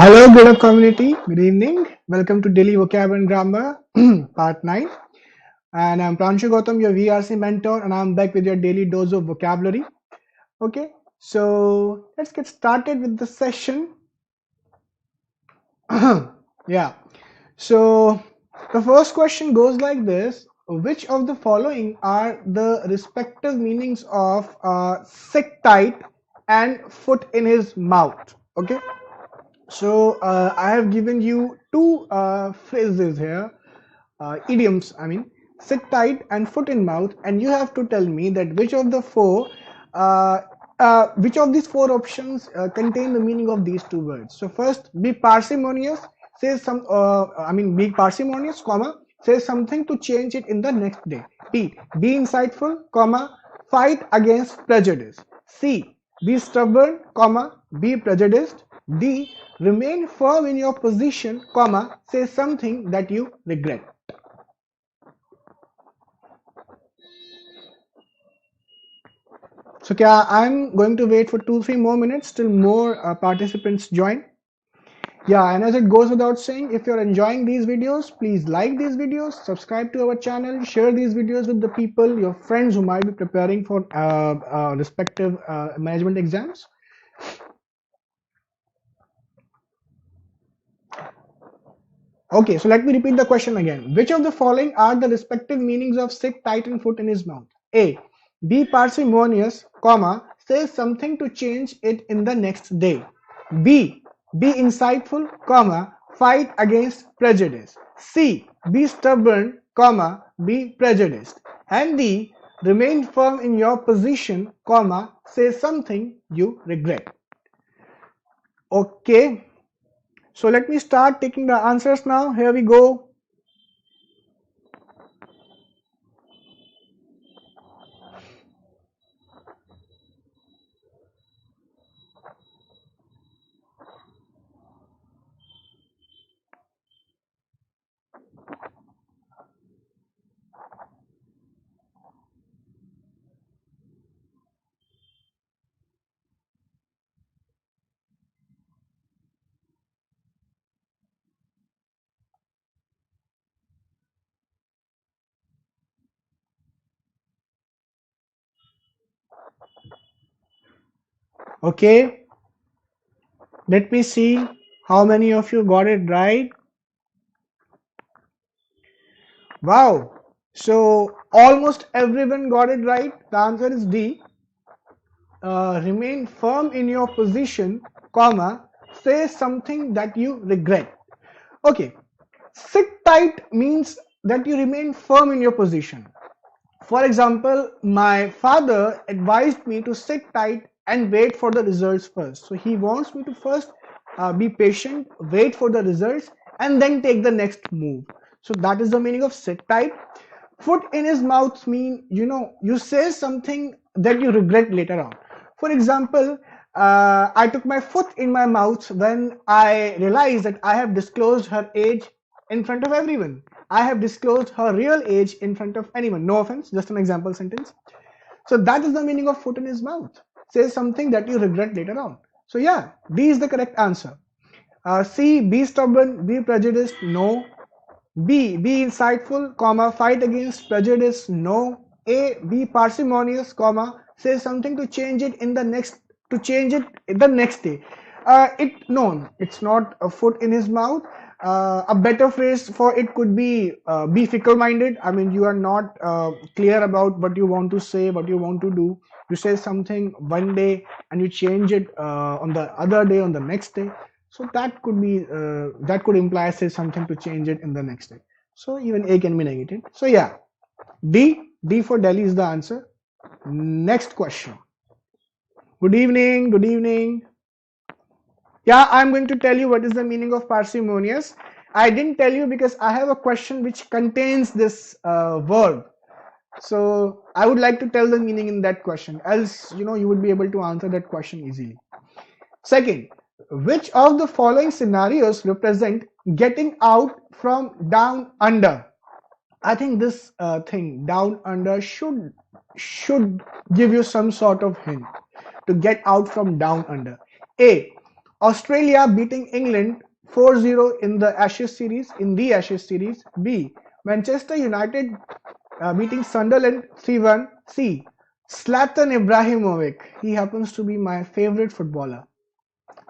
Hello, Gradeup community. Good evening. Welcome to Daily Vocab and Grammar, Part 9. And I'm Pranshu Gautam, your VRC mentor, and I'm back with your daily dose of vocabulary. Okay, so let's get started with the session. Yeah, so the first question goes like this. Which of the following are the respective meanings of sit tight and foot in his mouth? Okay. So I have given you two phrases here, idioms. I mean, sit tight and foot in mouth, and you have to tell me that uh, which of these four options contain the meaning of these two words. So first, be parsimonious. Be parsimonious, comma. Say something to change it in the next day. B. Be insightful, comma. Fight against prejudice. C. Be stubborn, comma. Be prejudiced. D. Remain firm in your position, comma. Say something that you regret. So I'm going to wait for 2-3 more minutes till more participants join. Yeah, and as it goes without saying, if you're enjoying these videos, please like these videos, subscribe to our channel, share these videos with the people, your friends who might be preparing for respective management exams. Okay, so let me repeat the question again. Which of the following are the respective meanings of sit tight and foot in his mouth? A. Be parsimonious, comma, say something to change it in the next day. B. Be insightful, comma, fight against prejudice. C. Be stubborn, comma, be prejudiced. And D. Remain firm in your position, comma, say something you regret. Okay. So let me start taking the answers now. Here we go. Okay, let me see how many of you got it right. Wow, so almost everyone got it right. The answer is D. Remain firm in your position, comma, say something that you regret. Okay, sit tight means that you remain firm in your position. For example, my father advised me to sit tight and wait for the results first. So he wants me to first be patient, wait for the results, and then take the next move. So that is the meaning of sit tight. Foot in his mouth mean, you say something that you regret later on. For example, I took my foot in my mouth when I realized that I have disclosed her age in front of everyone. I have disclosed her real age in front of anyone. No offense, just an example sentence. So that is the meaning of foot in his mouth. Say something that you regret later on. So yeah, D is the correct answer. C, be stubborn, be prejudiced, no. B, be insightful, comma, fight against prejudice, no. A, be parsimonious, comma, say something to change it in the next day. No, it's not a foot in his mouth. A better phrase for it could be fickle-minded. I mean, you are not clear about what you want to say, what you want to do. You say something one day and you change it on the other day, on the next day. So that could imply say something to change it in the next day. So even A can be negated. So yeah, D for Delhi is the answer. Next question. Good evening. Good evening. Yeah, I'm going to tell you what is the meaning of parsimonious. I didn't tell you because I have a question which contains this verb. So I would like to tell the meaning in that question. Else, you would be able to answer that question easily. Second, which of the following scenarios represent getting out from down under? I think this thing down under should give you some sort of hint to get out from down under. A. Australia beating England 4-0 in the Ashes series. B. Manchester United beating Sunderland 3-1. C. Zlatan Ibrahimovic. He happens to be my favorite footballer.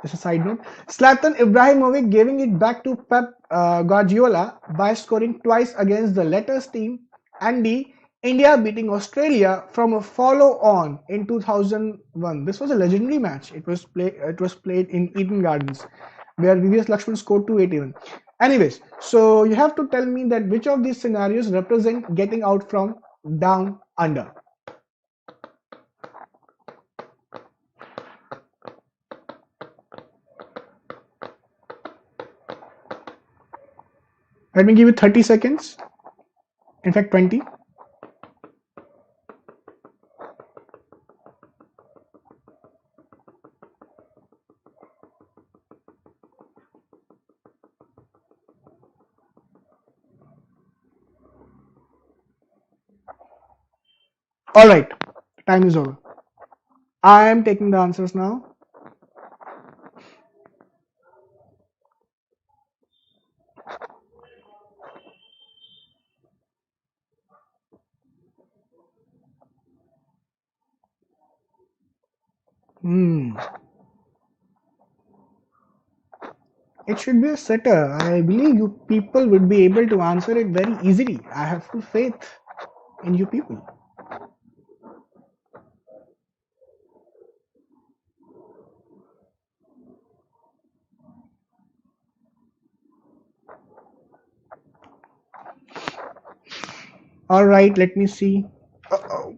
Just a side note. Zlatan Ibrahimovic giving it back to Pep Guardiola by scoring twice against the Letters team. And D. India beating Australia from a follow-on in 2001. This was a legendary match. It was played in Eden Gardens, where VVS Lakshman scored 281. Anyways, so you have to tell me that which of these scenarios represent getting out from down under. Let me give you 30 seconds. In fact, 20. All right, time is over. I am taking the answers now. It should be a setter. I believe you people would be able to answer it very easily. I have full faith in you people. All right, let me see. Uh-oh.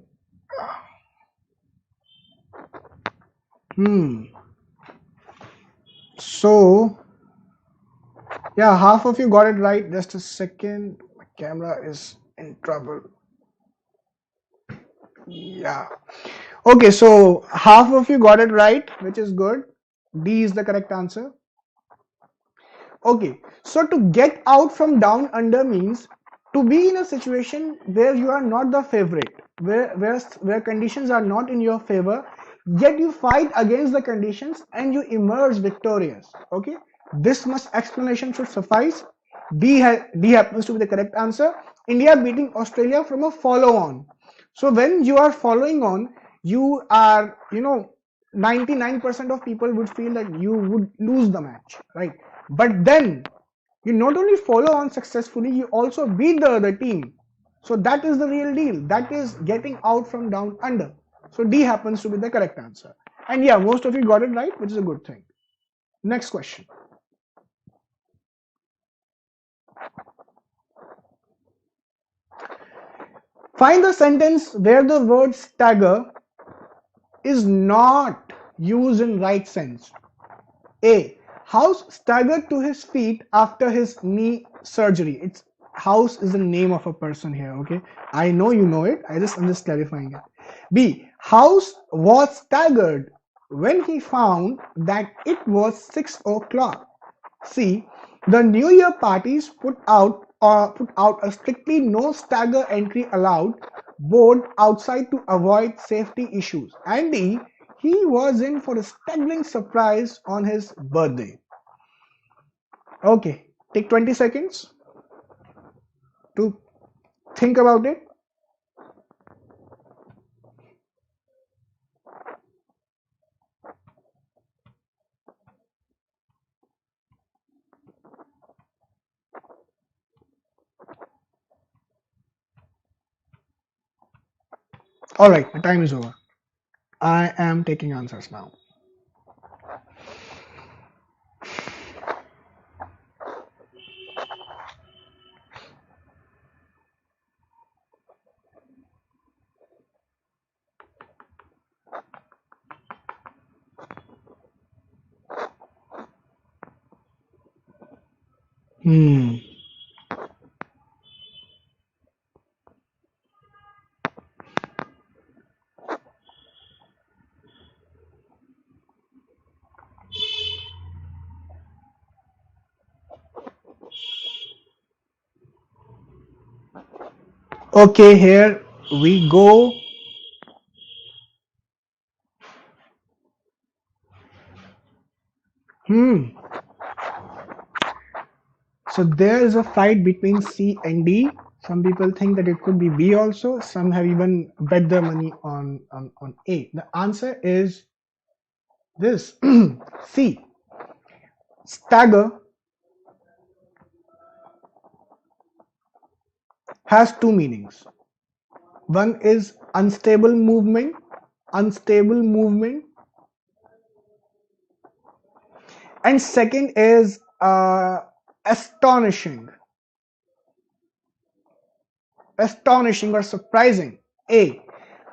So, yeah, half of you got it right. Just a second. My camera is in trouble. Yeah. Okay, so half of you got it right, which is good. D is the correct answer. Okay, so to get out from down under means to be in a situation where you are not the favorite, where conditions are not in your favor, yet you fight against the conditions and you emerge victorious. Okay, this much explanation should suffice. D happens to be the correct answer. India beating Australia from a follow on. So when you are following on, you are 99% of people would feel that you would lose the match, right? But then you not only follow on successfully, you also beat the other team. So that is the real deal. That is getting out from down under. So D happens to be the correct answer. And yeah, most of you got it right, which is a good thing. Next question. Find the sentence where the word stagger is not used in right sense. A. House staggered to his feet after his knee surgery. It's House is the name of a person here, okay? I know you know it. I'm just clarifying it. B. House was staggered when he found that it was 6 o'clock. C. The New Year parties put out a strictly no stagger entry allowed board outside to avoid safety issues. And D. He was in for a staggering surprise on his birthday. Okay, take 20 seconds to think about it. All right, the time is over. I am taking answers now. Okay, here we go. So there is a fight between C and D. Some people think that it could be B also. Some have even bet their money on A. The answer is this. C. Stagger has two meanings. One is unstable movement, and second is astonishing or surprising. A.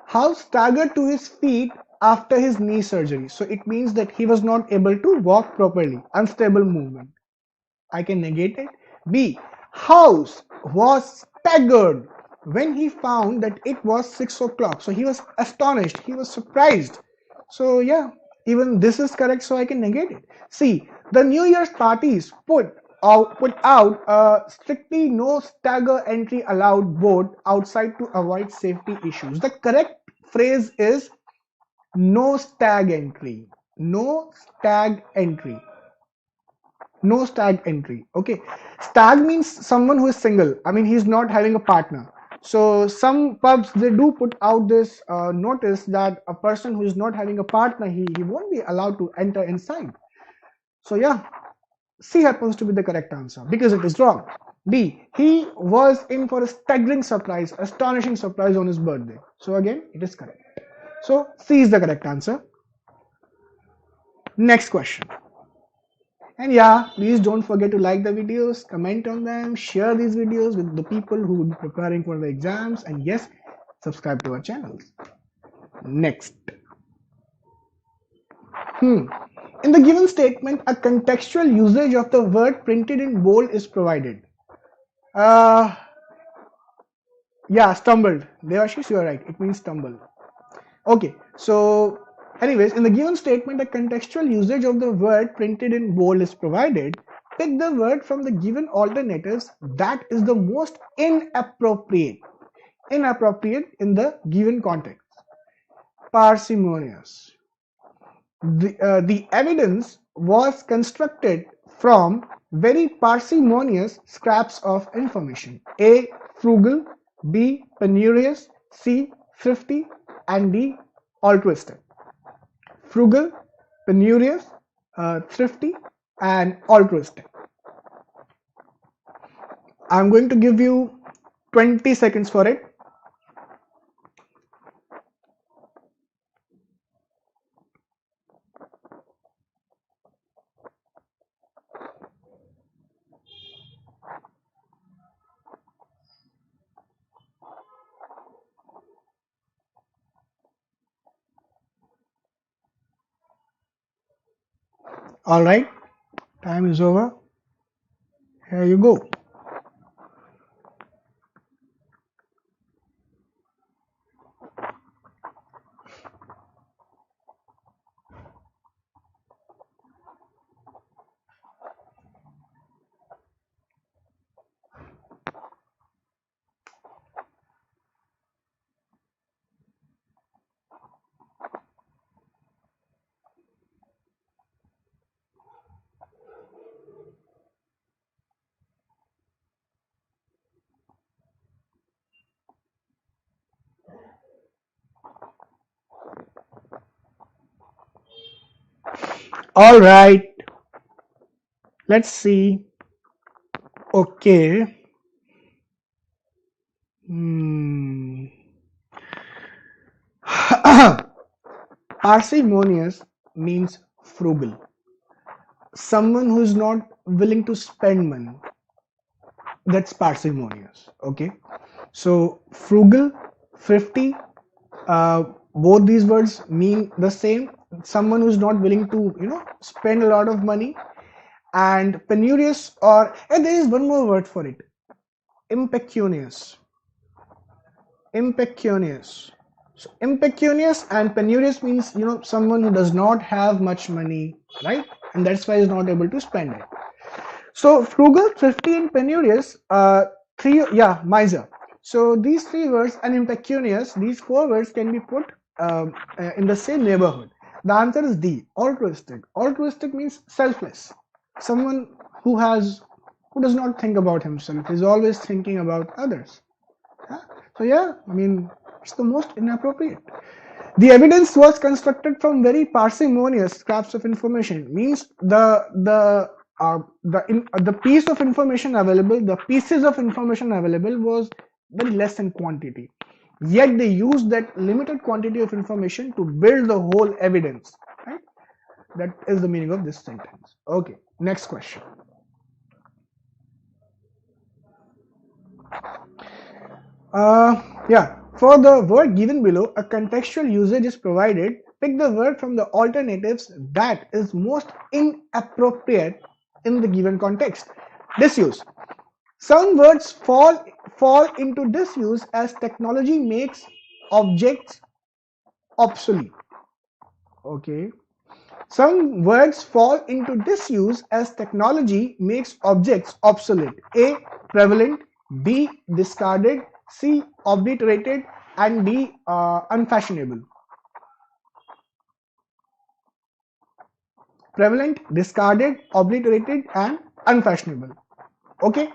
How staggered to his feet after his knee surgery. So it means that he was not able to walk properly. Unstable movement. I can negate it. B. House was staggered when he found that it was 6 o'clock. So he was astonished. He was surprised. So yeah, even this is correct. So I can negate it. C. The New Year's parties put out a strictly no stagger entry allowed board outside to avoid safety issues. The correct phrase is no stag entry. No stag entry. No stag entry. Okay. Stag means someone who is single. I mean, he's not having a partner. So some pubs, they do put out this notice that a person who is not having a partner, he won't be allowed to enter inside. So yeah, C happens to be the correct answer because it is wrong. D. He was in for a staggering surprise, astonishing surprise on his birthday. So again, it is correct. So C is the correct answer. Next question. And yeah, please don't forget to like the videos, comment on them, share these videos with the people who will be preparing for the exams, and yes, subscribe to our channels. Next. In the given statement, a contextual usage of the word printed in bold is provided. Yeah, stumbled. Devashish, you are right. It means stumble. Okay, so anyways, in the given statement, a contextual usage of the word printed in bold is provided. Pick the word from the given alternatives that is the most inappropriate in the given context. Parsimonious. The evidence was constructed from very parsimonious scraps of information. A. Frugal, B. Penurious, C. Thrifty, and D. Altruistic. Frugal, penurious, thrifty, and altruistic. I'm going to give you 20 seconds for it. All right, time is over. Here you go. All right, let's see. Okay. Parsimonious means frugal. Someone who is not willing to spend money. That's parsimonious. Okay. So frugal, thrifty, both these words mean the same. Someone who's not willing to, spend a lot of money. And penurious, and there is one more word for it. Impecunious. So impecunious and penurious means, someone who does not have much money, right? And that's why he's not able to spend it. So frugal, thrifty, and penurious, miser. So these three words and impecunious, these four words can be put in the same neighborhood. The answer is D, altruistic. Altruistic means selfless. Someone who does not think about himself, is always thinking about others. Yeah? So yeah, I mean, it's the most inappropriate. The evidence was constructed from very parsimonious scraps of information. Means the piece of information available, the pieces of information available was very less in quantity. Yet they used that limited quantity of information to build the whole evidence. Right? That is the meaning of this sentence. Okay, next question. Yeah, for the word given below, a contextual usage is provided. Pick the word from the alternatives that is most inappropriate in the given context. Disuse. Some words fall into disuse as technology makes objects obsolete. Okay. Some words fall into disuse as technology makes objects obsolete. A. Prevalent. B. Discarded. C. Obliterated. And D. Unfashionable. Prevalent, discarded, obliterated, and unfashionable. Okay.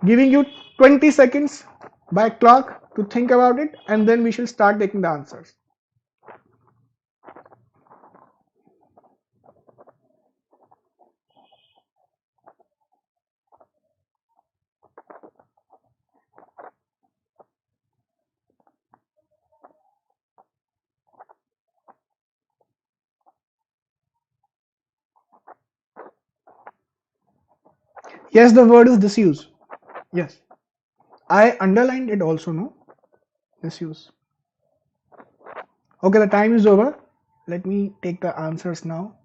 Giving you 20 seconds by clock to think about it, and then we shall start taking the answers. Yes, the word is disuse. Yes. I underlined it also, no? Disuse. Okay, the time is over. Let me take the answers now.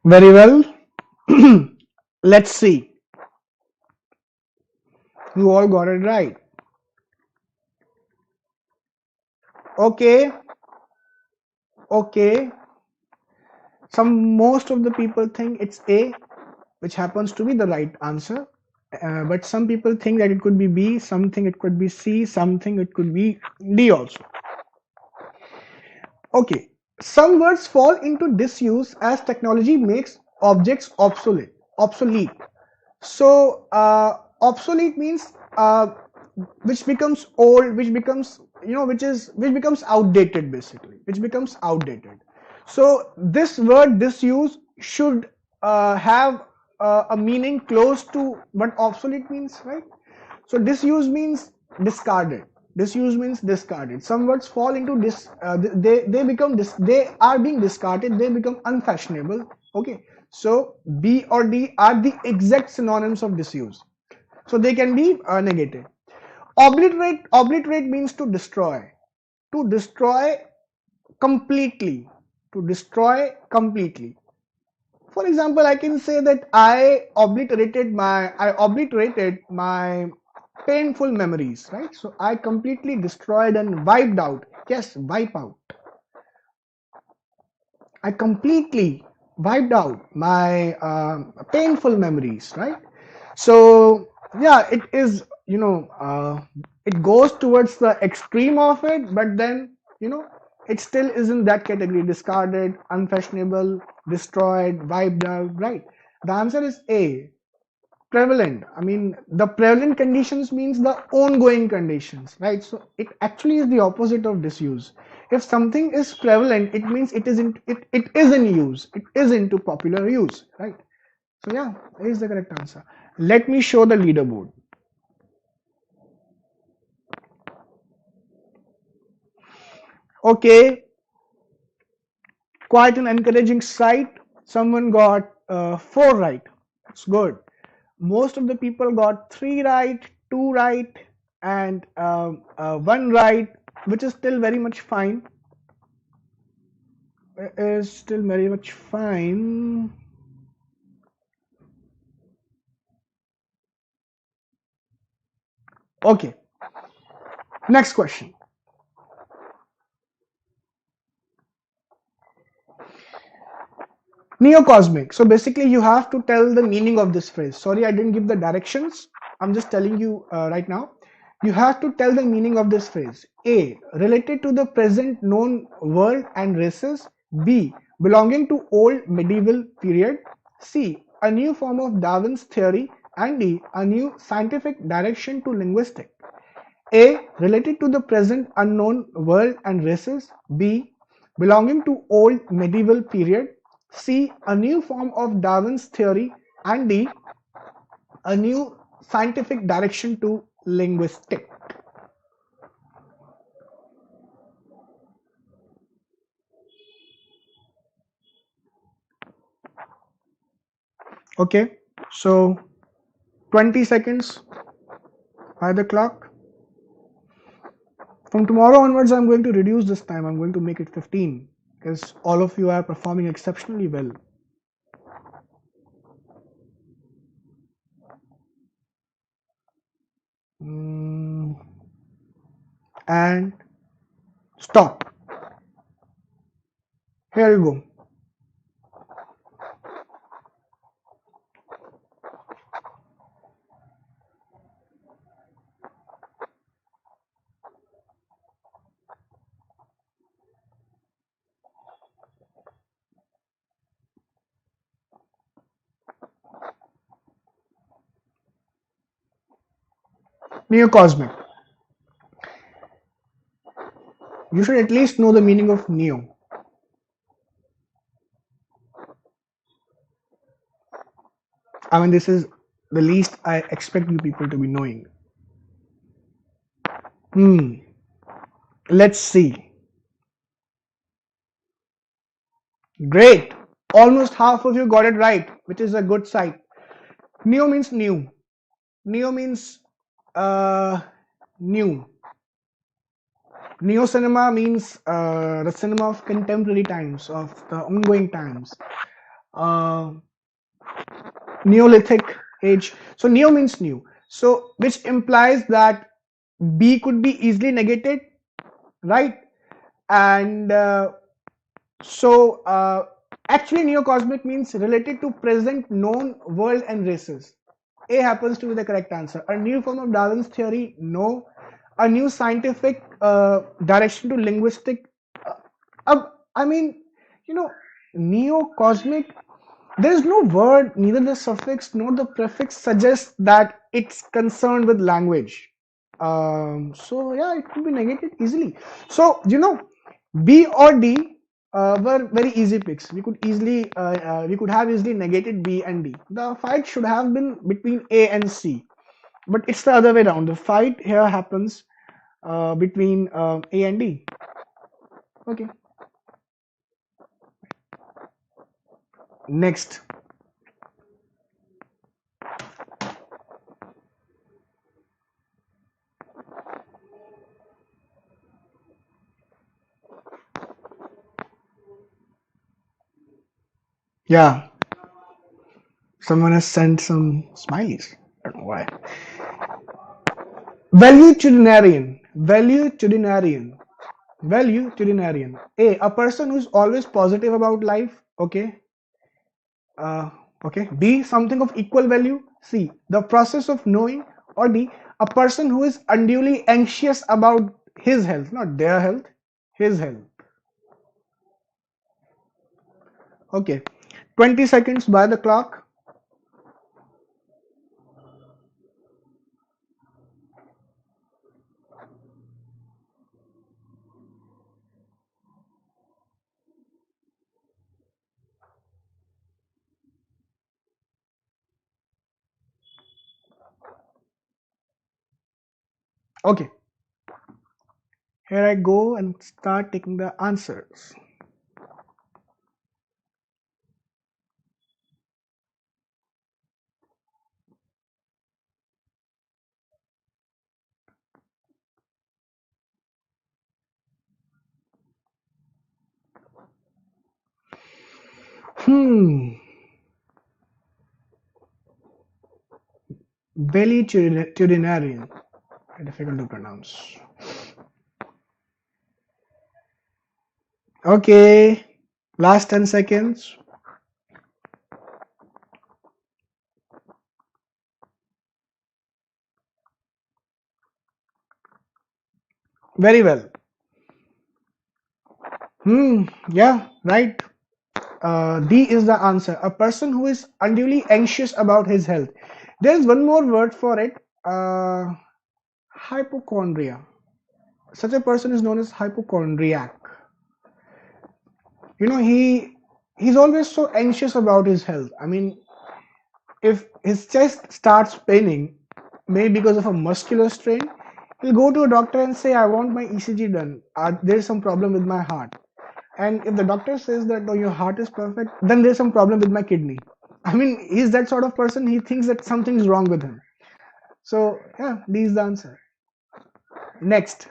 Very well. Let's see. You all got it right. Okay. Okay. Most of the people think it's A, which happens to be the right answer. But some people think that it could be B, some think it could be C, some think it could be D also. Okay. Some words fall into disuse as technology makes objects obsolete. So obsolete means which becomes old, which becomes which becomes outdated, basically, which becomes outdated. So this word disuse should have a meaning close to what obsolete means, right? So disuse means discarded. Disuse means discarded. Some words fall into they are being discarded. They become unfashionable. Okay. So B or D are the exact synonyms of disuse. So they can be negated. Obliterate means to destroy. To destroy completely. To destroy completely. For example, I can say that I obliterated my painful memories, right? So I completely destroyed and wiped out. Yes, wipe out. I completely wiped out my painful memories, right? So yeah, it is, it goes towards the extreme of it, but then, it still isn't that category: discarded, unfashionable, destroyed, wiped out, right? The answer is A, prevalent. I mean, the prevalent conditions means the ongoing conditions, right? So it actually is the opposite of disuse. If something is prevalent, it means it is in use, it is into popular use, right? So yeah, it is the correct answer. Let me show the leaderboard. Okay, quite an encouraging sight. Someone got 4 right. It's good. Most of the people got 3 right, 2 right, and one right, which is still very much fine. Is still very much fine. Okay, next question. Neocosmic. So basically, you have to tell the meaning of this phrase. Sorry, I didn't give the directions. I'm just telling you right now. You have to tell the meaning of this phrase. A. Related to the present known world and races. B. Belonging to old medieval period. C. A new form of Darwin's theory. And D. A new scientific direction to linguistics. A. Related to the present unknown world and races. B. Belonging to old medieval period. C. A new form of Darwin's theory. And D. A new scientific direction to linguistics. Okay, so 20 seconds by the clock. From tomorrow onwards, I'm going to reduce this time. I'm going to make it 15 because all of you are performing exceptionally well. And stop. Here you go. Neocosmic. You should at least know the meaning of neo. I mean, this is the least I expect you people to be knowing. Let's see. Great. Almost half of you got it right, which is a good sight. Neo means new. Neo means new. Neo cinema means the cinema of contemporary times, of the ongoing times. Neolithic age. So neo means new. So which implies that B could be easily negated, right? And actually neocosmic means related to present known world and races. A happens to be the correct answer. A new form of Darwin's theory, no. A new scientific direction to linguistic. I mean, neocosmic. There is no word, neither the suffix nor the prefix suggests that it's concerned with language. So yeah, it could be negated easily. So B or D were very easy picks. We could have easily negated B and D. The fight should have been between A and C, but it's the other way around. The fight here happens between A and D. Okay. Next. Yeah. Someone has sent some smileys. I don't know why. Valuetudinarian. Valuetudinarian. Valuetudinarian. A person who's always positive about life. Okay. Okay. B. Something of equal value. C. The process of knowing. Or D. A person who is unduly anxious about his health, not their health, his health. Okay. 20 seconds by the clock. Okay. Here I go and start taking the answers. Hmm. Valetudinarian. Difficult to pronounce. Okay. Last 10 seconds. Very well. Yeah, right. D is the answer. A person who is unduly anxious about his health. There is one more word for it. Hypochondria. Such a person is known as hypochondriac. He's always so anxious about his health. I mean, if his chest starts paining, maybe because of a muscular strain, he'll go to a doctor and say, I want my ECG done. There's some problem with my heart. And if the doctor says that, no, your heart is perfect, then there's some problem with my kidney. I mean, he's that sort of person. He thinks that something's wrong with him. So, yeah, D is the answer. Next.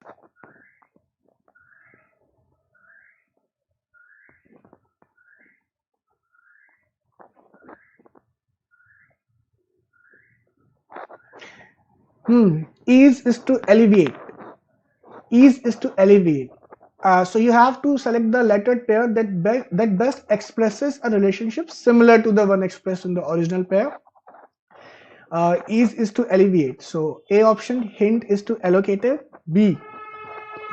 Ease is to alleviate. Ease is to alleviate. So you have to select the lettered pair that best expresses a relationship similar to the one expressed in the original pair. Ease is to alleviate. So A option, hint is to allocative. B,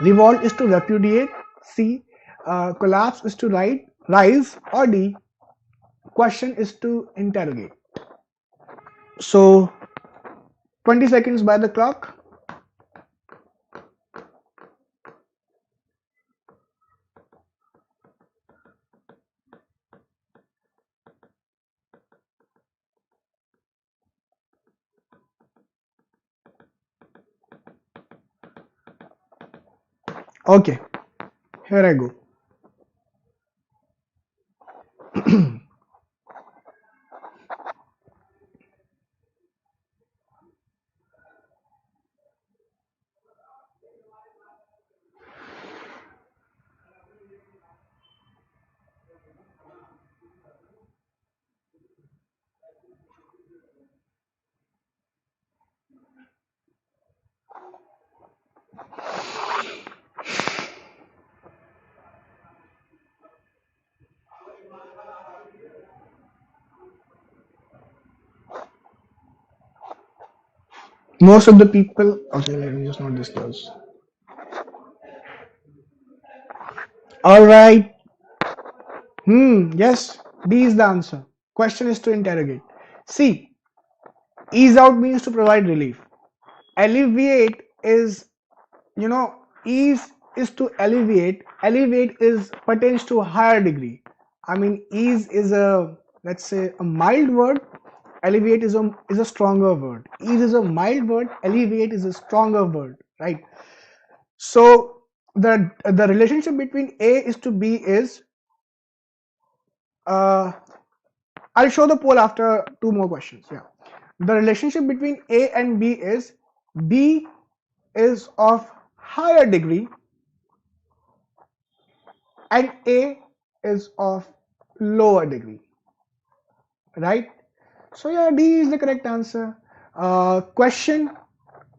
revolt is to repudiate. C, collapse is to rise. Or D, question is to interrogate. So 20 seconds by the clock. Okay, here I go. Most of the people, okay, let me just note this does. All right. Yes, D is the answer. Question is to interrogate. C, ease out means to provide relief. Alleviate is, ease is to alleviate. Alleviate is pertains to a higher degree. I mean, ease is a, let's say, a mild word. Alleviate is a stronger word. Ease is a mild word. Alleviate is a stronger word, right? So the relationship between A is to B is, I'll show the poll after two more questions. Yeah. The relationship between A and B is B is of higher degree and A is of lower degree. Right? So yeah, D is the correct answer. Question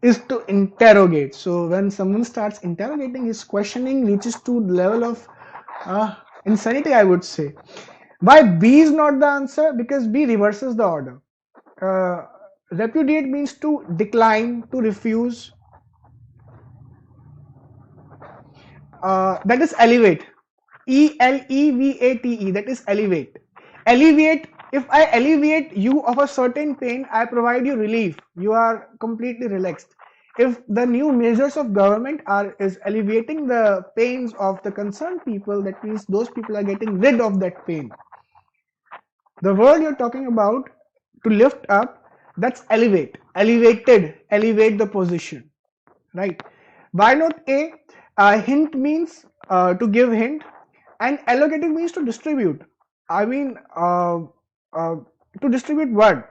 is to interrogate. So when someone starts interrogating, his questioning reaches to the level of insanity, I would say. Why B is not the answer? Because B reverses the order. Repudiate means to decline, to refuse. That is elevate. Elevate. That is elevate. Alleviate. If I alleviate you of a certain pain, I provide you relief. You are completely relaxed. If the new measures of government is alleviating the pains of the concerned people, that means those people are getting rid of that pain. The word you're talking about, to lift up, that's elevate. Elevate the position, right? Why not A? Hint means to give hint, and allocative means to distribute. I mean, to distribute what?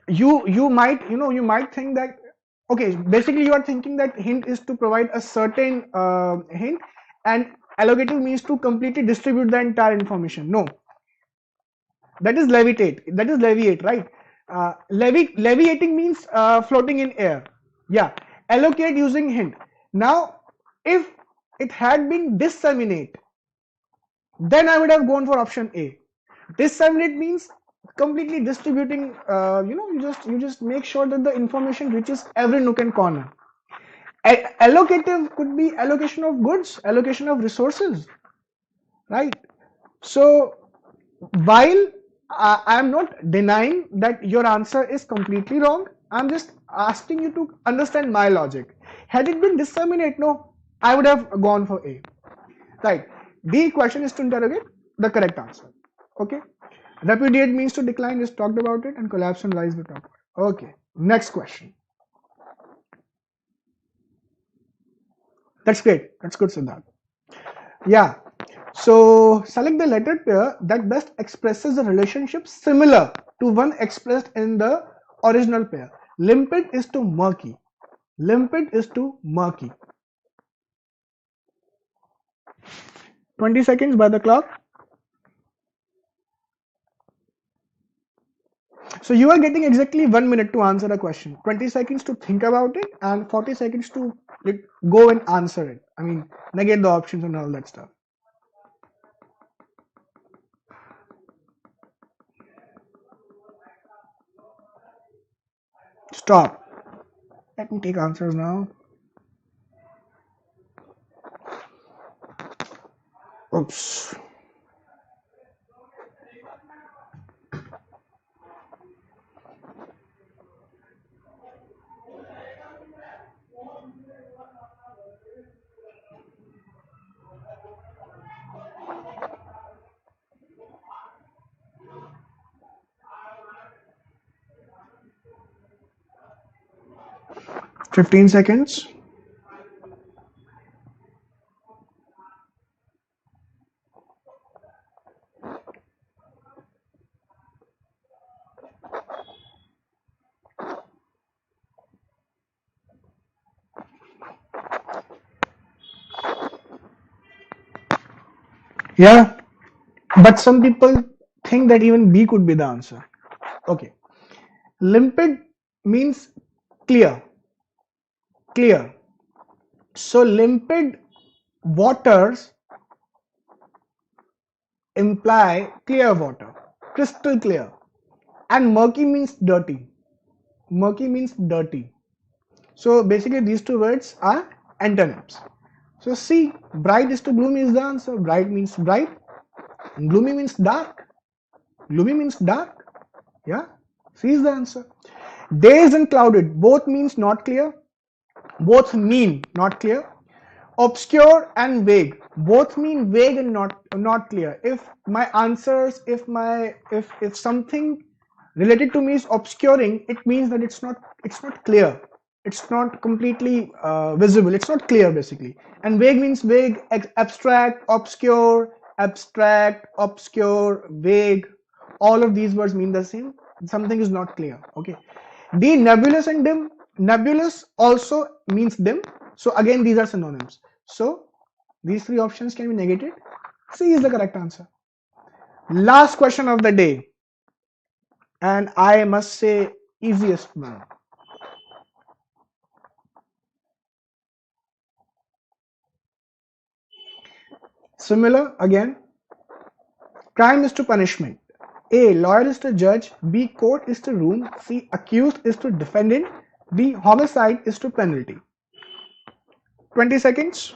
You might you might think that, okay, basically you are thinking that hint is to provide a certain hint, and allocative means to completely distribute the entire information. No, That is levitate. That is leviate, right? Leviating means floating in air. Yeah. Allocate using hint. Now, if it had been disseminate, then I would have gone for option A. Disseminate means completely distributing. You just make sure that the information reaches every nook and corner. Allocative could be allocation of goods, allocation of resources, right? So while I am not denying that your answer is completely wrong, I'm just asking you to understand my logic. Had it been disseminate, no, I would have gone for A. Right. The question is to interrogate the correct answer. Okay. Repudiate means to decline, just talked about it, and collapse and lies we talked about. Okay. Next question. That's great. That's good, Siddharth. Yeah. So select the letter pair that best expresses the relationship similar to one expressed in the original pair. Limpid is to murky. Limpid is to murky. 20 seconds by the clock. So you are getting exactly 1 minute to answer a question, 20 seconds to think about it, and 40 seconds to go and answer it. I mean, negate the options and all that stuff. Stop. Let me take answers now. Oops. Fifteen seconds. Yeah, but some people think that even B could be the answer. Okay. Limpid means clear. Clear. So limpid waters imply clear water, crystal clear. And murky means dirty. Murky means dirty. So basically these two words are antonyms. So C, bright is to gloomy is the answer. Bright means bright. Gloomy means dark. Gloomy means dark. Yeah, C is the answer. Dazed and clouded both means not clear. Both mean not clear. Obscure and vague both mean vague and not clear. If my answers, if something related to me is obscuring, it means that it's not clear, it's not completely visible, it's not clear basically. And vague means vague, abstract, obscure, vague. All of these words mean the same. Something is not clear. Okay. D, nebulous and dim. Nebulous also means dim. So again, these are synonyms. So these three options can be negated. C is the correct answer. Last question of the day, and I must say easiest one. Similar again. Crime is to punishment. A, lawyer is to judge. B, court is to room. C, accused is to defendant. D, homicide is to penalty. 20 seconds.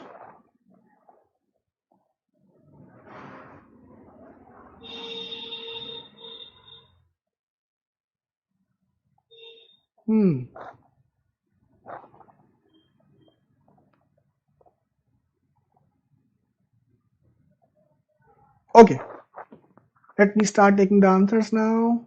Okay. Let me start taking the answers now.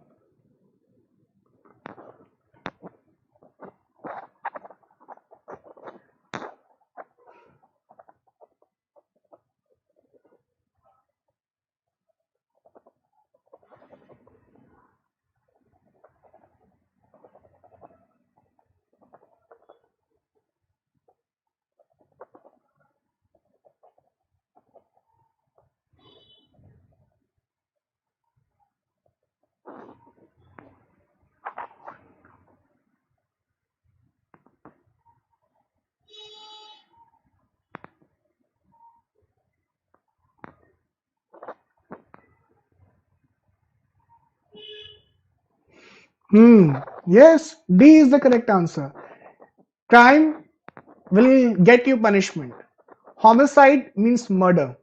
Yes, D is the correct answer. Crime will get you punishment. Homicide means murder.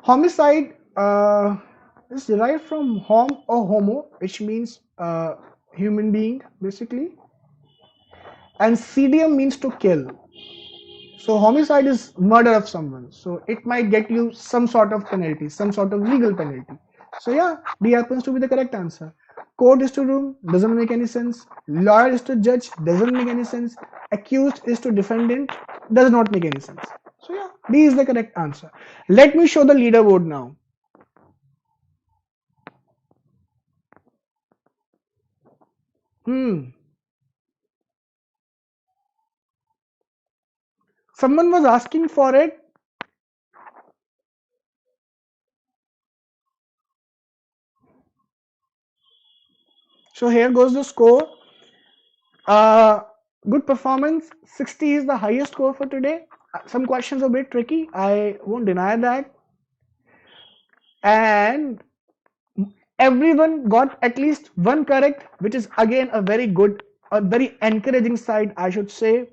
Homicide is derived from hom or homo, which means human being basically, and cedium means to kill. So homicide is murder of someone. So it might get you some sort of penalty, some sort of legal penalty. So yeah, D happens to be the correct answer. Court is to room, doesn't make any sense. Lawyer is to judge, doesn't make any sense. Accused is to defendant, does not make any sense. So yeah, D is the correct answer. Let me show the leaderboard now. Someone was asking for it. So here goes the score. Good performance. 60 is the highest score for today. Some questions are a bit tricky. I won't deny that. And everyone got at least one correct, which is again a very good, a very encouraging side, I should say.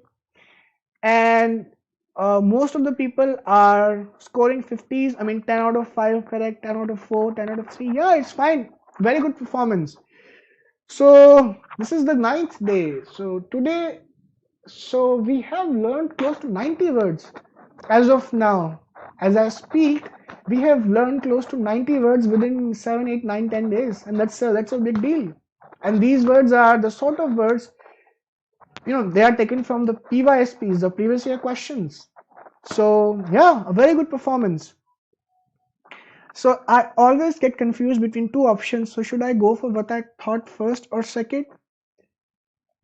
And most of the people are scoring 50s. I mean, 10 out of 5 correct, 10 out of 4, 10 out of 3. Yeah, it's fine. Very good performance. So this is the ninth day. So today, so we have learned close to 90 words as of now. As I speak, we have learned close to 90 words within 7, 8, 9, 10 days, and that's a big deal. And these words are the sort of words, they are taken from the PYSPs, the previous year questions. So yeah, a very good performance. So I always get confused between two options. So should I go for what I thought first or second?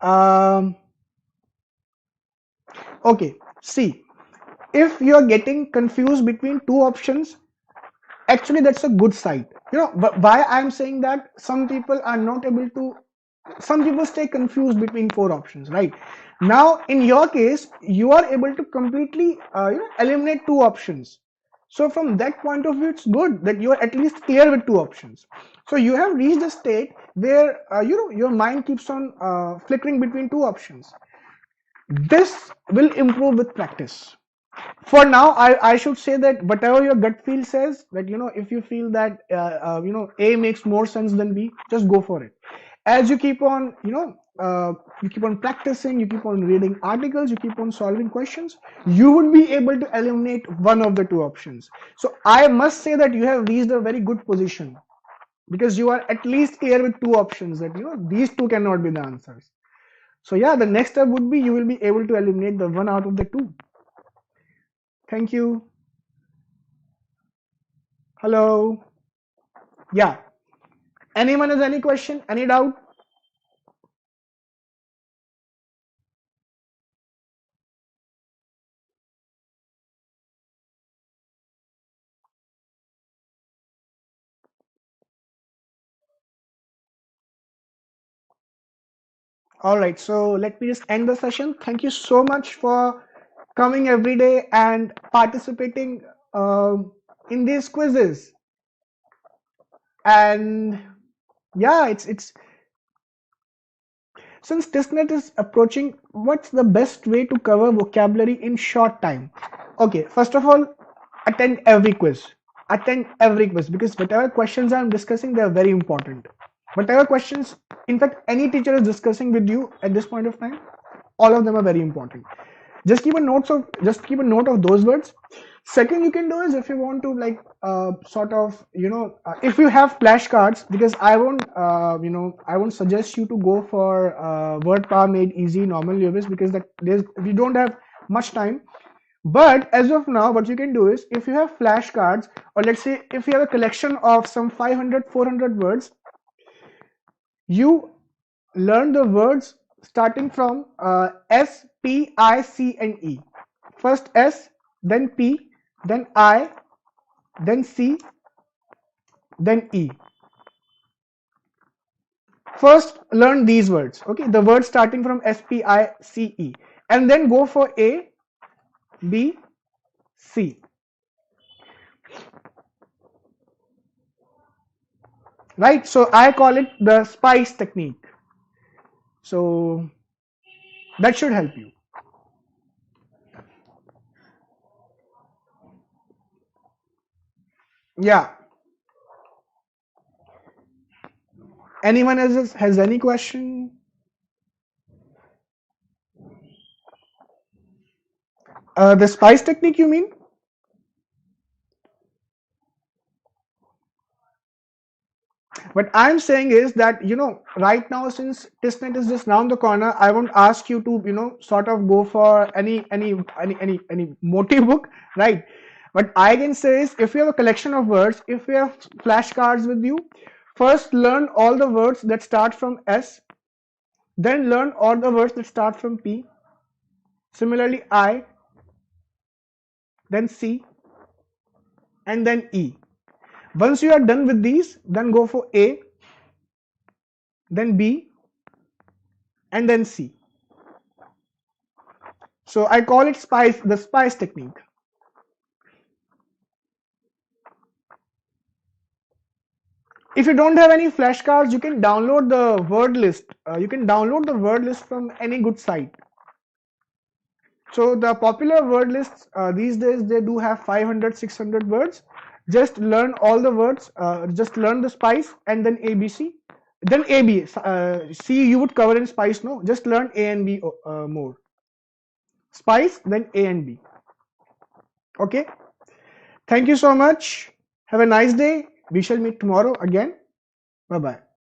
Um, okay, see, if you're getting confused between two options, actually that's a good side. Why I'm saying that? Some people are not able to, some people stay confused between four options, right? Now in your case, you are able to completely eliminate two options. So from that point of view, it's good that you are at least clear with two options. So you have reached a state where your mind keeps on flickering between two options. This will improve with practice. For now, I should say that whatever your gut feel says, that if you feel that A makes more sense than B, just go for it. As you keep on you keep on practicing, you keep on reading articles, you keep on solving questions, you would be able to eliminate one of the two options. So I must say that you have reached a very good position, because you are at least clear with two options, that these two cannot be the answers. So yeah, the next step would be you will be able to eliminate the one out of the two. Thank you. Hello. Yeah. Anyone has any question? Any doubt? All right. So let me just end the session. Thank you so much for coming every day and participating in these quizzes. And yeah, it's since testnet is approaching, what's the best way to cover vocabulary in short time? Okay, first of all, attend every quiz. Attend every quiz, because whatever questions I'm discussing, they are very important. Whatever questions, in fact, any teacher is discussing with you at this point of time, all of them are very important. Just keep a note of those words. Second you can do is, if you want to like sort of if you have flashcards, because I won't suggest you to go for word power made easy normal UVs, because we don't have much time. But as of now, what you can do is, if you have flashcards, or let's say if you have a collection of some 500 400 words, you learn the words starting from S, P, I, C, and E. First S, then P, then I, then C, then E. First learn these words, okay? The words starting from S, P, I, C, E. And then go for A, B, C. right? So I call it the spice technique. So that should help you. Yeah. Anyone else has any question? The spice technique, you mean? What I'm saying is that, right now, since testnet is just round the corner, I won't ask you to, sort of go for any motive book, right? What I can say is, if you have a collection of words, if you have flashcards with you, first learn all the words that start from S, then learn all the words that start from P. Similarly, I, then C, and then E. Once you are done with these, then go for A, then B, and then C. So I call it the spice technique. If you don't have any flashcards, you can download the word list. You can download the word list from any good site. So the popular word lists these days, they do have 500, 600 words. Just learn all the words, just learn the spice and then ABC. Then AB, C you would cover in spice, no? Just learn A and B more. Spice, then A and B. Okay? Thank you so much. Have a nice day. We shall meet tomorrow again. Bye-bye.